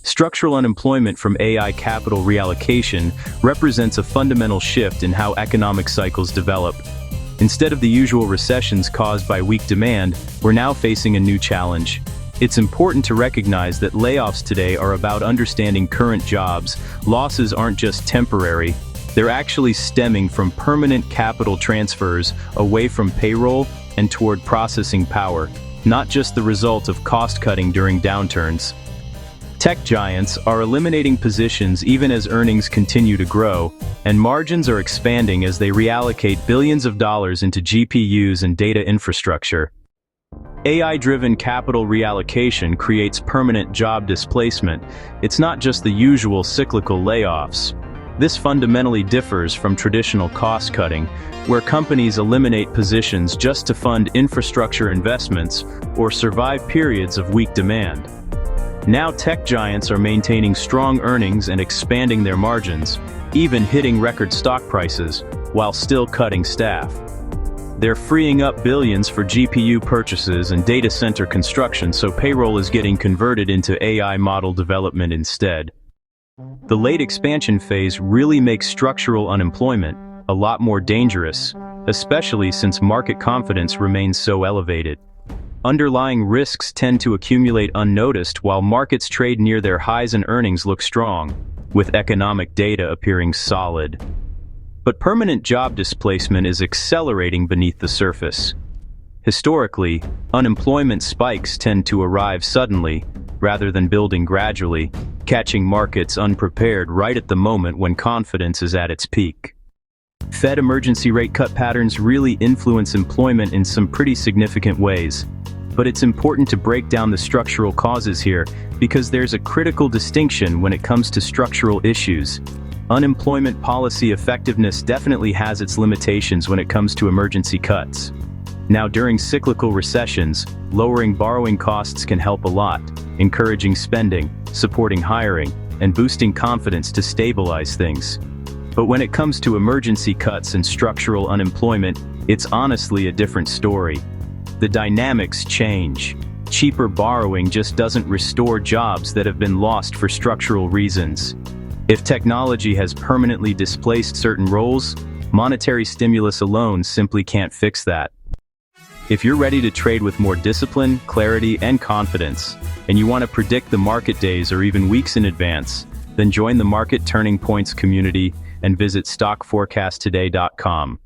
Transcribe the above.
Structural unemployment from AI capital reallocation represents a fundamental shift in how economic cycles develop. Instead of the usual recessions caused by weak demand, we're now facing a new challenge. It's important to recognize that layoffs today are about understanding current jobs. Losses aren't just temporary. They're actually stemming from permanent capital transfers away from payroll and toward processing power, not just the result of cost-cutting during downturns. Tech giants are eliminating positions even as earnings continue to grow, and margins are expanding as they reallocate billions of dollars into GPUs and data infrastructure. AI-driven capital reallocation creates permanent job displacement. It's not just the usual cyclical layoffs. This fundamentally differs from traditional cost-cutting, where companies eliminate positions just to fund infrastructure investments or survive periods of weak demand. Now tech giants are maintaining strong earnings and expanding their margins, even hitting record stock prices, while still cutting staff. They're freeing up billions for GPU purchases and data center construction, so payroll is getting converted into AI model development instead. The late expansion phase really makes structural unemployment a lot more dangerous, especially since market confidence remains so elevated. Underlying risks tend to accumulate unnoticed while markets trade near their highs and earnings look strong, with economic data appearing solid. But permanent job displacement is accelerating beneath the surface. Historically, unemployment spikes tend to arrive suddenly, rather than building gradually, catching markets unprepared right at the moment when confidence is at its peak. Fed emergency rate cut patterns really influence employment in some pretty significant ways. But it's important to break down the structural causes here, because there's a critical distinction when it comes to structural issues. Unemployment policy effectiveness definitely has its limitations when it comes to emergency cuts. Now, during cyclical recessions, lowering borrowing costs can help a lot, encouraging spending, supporting hiring, and boosting confidence to stabilize things. But when it comes to emergency cuts and structural unemployment, it's honestly a different story. The dynamics change. Cheaper borrowing just doesn't restore jobs that have been lost for structural reasons. If technology has permanently displaced certain roles, monetary stimulus alone simply can't fix that. If you're ready to trade with more discipline, clarity, and confidence, and you want to predict the market days or even weeks in advance, then join the Market Turning Points community and visit stockforecasttoday.com.